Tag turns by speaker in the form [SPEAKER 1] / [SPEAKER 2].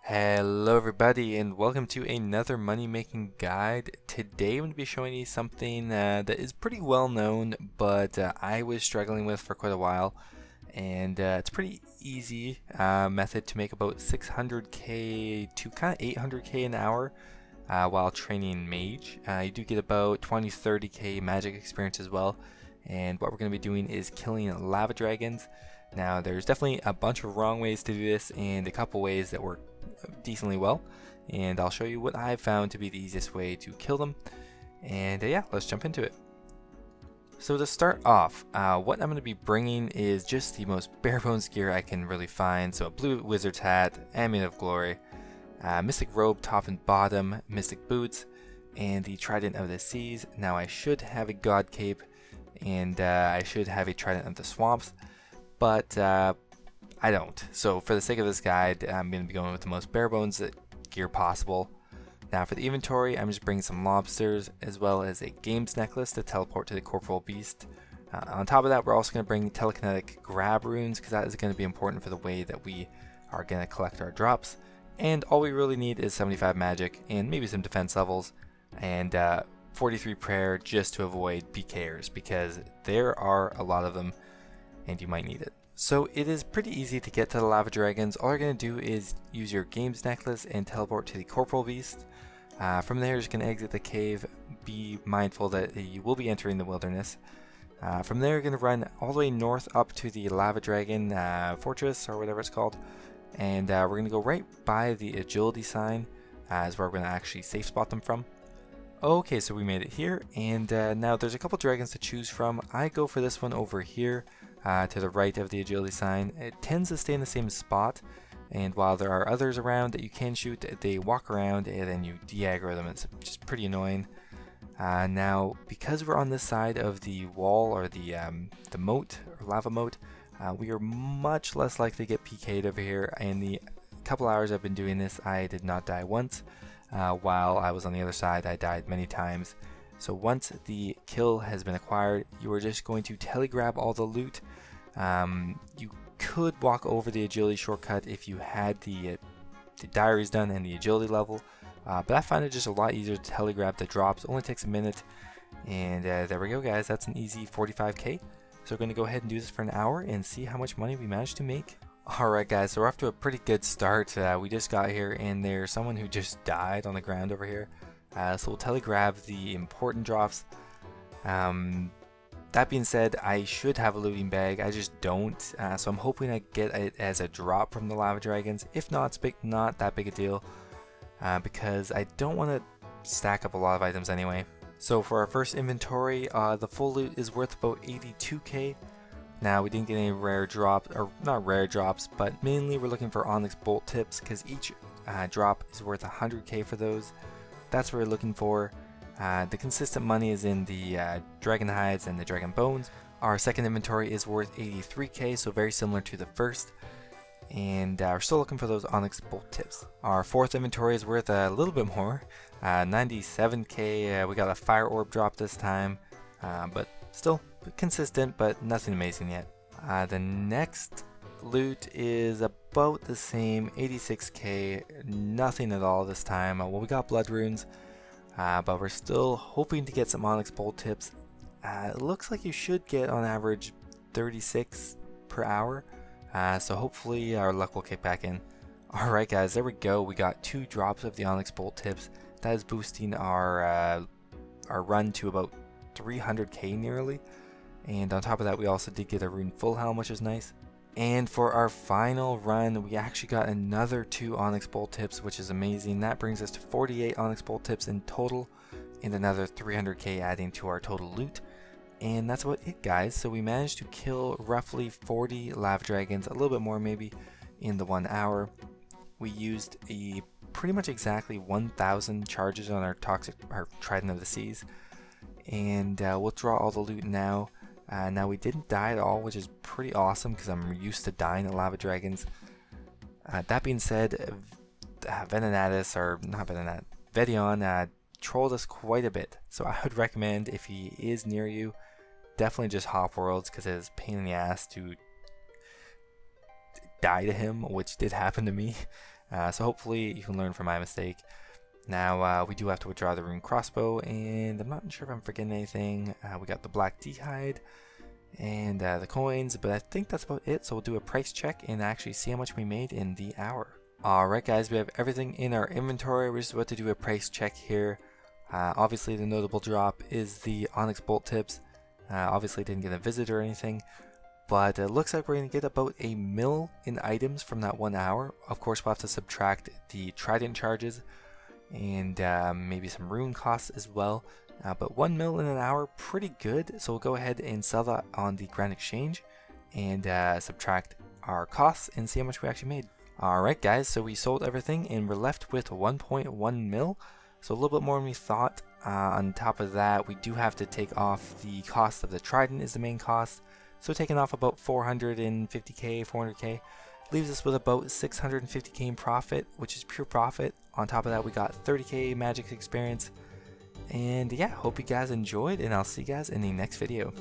[SPEAKER 1] Hello everybody and welcome to another money making guide. Today I'm going to be showing you something that is pretty well known but I was struggling with for quite a while, and it's a pretty easy method to make about 600k to kind of 800k an hour while training mage. You do get about 20-30k magic experience as well, and what we're going to be doing is killing lava dragons. Now there's definitely a bunch of wrong ways to do this and a couple ways that work decently well, and I'll show you what I've found to be the easiest way to kill them. And yeah, let's jump into it. So to start off, what I'm going to be bringing is just the most bare bones gear I can really find. So a blue wizard's hat, amulet of glory, mystic robe top and bottom, mystic boots, and the trident of the seas. Now I should have a god cape, and I should have a trident of the swamps, but I don't. So for the sake of this guide, I'm going to be going with the most bare bones gear possible. Now for the inventory, I'm just bringing some lobsters as well as a games necklace to teleport to the corporal beast. On top of that, we're also going to bring telekinetic grab runes because that is going to be important for the way that we are going to collect our drops. And all we really need is 75 magic and maybe some defense levels and 43 prayer just to avoid PKers because there are a lot of them and you might need it. So it is pretty easy to get to the lava dragons. All you're going to do is use your games necklace and teleport to the corporal beast. From there, you're just going to exit the cave. Be mindful that you will be entering the wilderness. From there, you're going to run all the way north up to the lava dragon fortress or whatever it's called. And we're going to go right by the agility sign is where we're going to actually safe spot them from. Okay, so we made it here, and now there's a couple dragons to choose from. I go for this one over here to the right of the agility sign. It tends to stay in the same spot, and while there are others around that you can shoot, they walk around and then you de-aggro them. It's just pretty annoying. Now, because we're on this side of the wall or the moat or lava moat, we are much less likely to get PK'd over here. In the couple hours I've been doing this, I did not die once. While I was on the other side, I died many times. So once the kill has been acquired, you are just going to telegrab all the loot. You could walk over the agility shortcut if you had the diaries done and the agility level, but I find it just a lot easier to telegrab the drops. It only takes a minute, and there we go, guys. That's an easy 45k. So we're going to go ahead and do this for an hour and see how much money we managed to make. Alright guys, so we're off to a pretty good start. We just got here and there's someone who just died on the ground over here. So we'll telegrab the important drops. That being said, I should have a looting bag, I just don't. So I'm hoping I get it as a drop from the lava dragons. If not, it's not that big a deal because I don't want to stack up a lot of items anyway. So for our first inventory, the full loot is worth about 82k. Now, we didn't get any rare drops, or not rare drops, but mainly we're looking for Onyx Bolt Tips because each drop is worth 100k for those. That's what we're looking for. The consistent money is in the Dragon Hides and the Dragon Bones. Our second inventory is worth 83k, so very similar to the first. And we're still looking for those Onyx Bolt Tips. Our fourth inventory is worth a little bit more, 97k. We got a Fire Orb drop this time, but still consistent, but nothing amazing yet. The next loot is about the same, 86k, nothing at all this time. Well, we got blood runes, but we're still hoping to get some Onyx Bolt Tips. It looks like you should get on average 36 per hour, so hopefully our luck will kick back in. Alright guys, there we go. We got 2 drops of the Onyx Bolt Tips. That is boosting our run to about 300k nearly. And on top of that, we also did get a rune full helm, which is nice. And for our final run, we actually got another 2 Onyx Bolt Tips, which is amazing. That brings us to 48 Onyx Bolt Tips in total, and another 300k adding to our total loot. And that's about it, guys. So we managed to kill roughly 40 lava dragons, a little bit more maybe, in the 1 hour. We used pretty much exactly 1,000 charges on our Trident of the Seas. And we'll draw all the loot now. Now we didn't die at all, which is pretty awesome because I'm used to dying at lava dragons. That being said, Venenatus, or not Venenatus, Vedion trolled us quite a bit. So I would recommend, if he is near you, definitely just hop worlds because it is a pain in the ass to die to him, which did happen to me. So hopefully you can learn from my mistake. Now we do have to withdraw the rune crossbow, and I'm not sure if I'm forgetting anything. We got the black d'hide and the coins, but I think that's about it. So we'll do a price check and actually see how much we made in the hour. Alright guys, we have everything in our inventory. We're just about to do a price check here. Obviously the notable drop is the onyx bolt tips. Obviously didn't get a visit or anything, but it looks like we're going to get about a mil in items from that 1 hour. Of course we'll have to subtract the trident charges and maybe some rune costs as well. But 1 mil in an hour, pretty good. So we'll go ahead and sell that on the Grand Exchange and subtract our costs and see how much we actually made. Alright guys, so we sold everything and we're left with 1.1 mil. So a little bit more than we thought. On top of that, we do have to take off the cost of the trident is the main cost. So taking off about 450k, 400k. Leaves us with about 650k in profit, which is pure profit. On top of that, we got 30k magic experience. And yeah, hope you guys enjoyed, and I'll see you guys in the next video.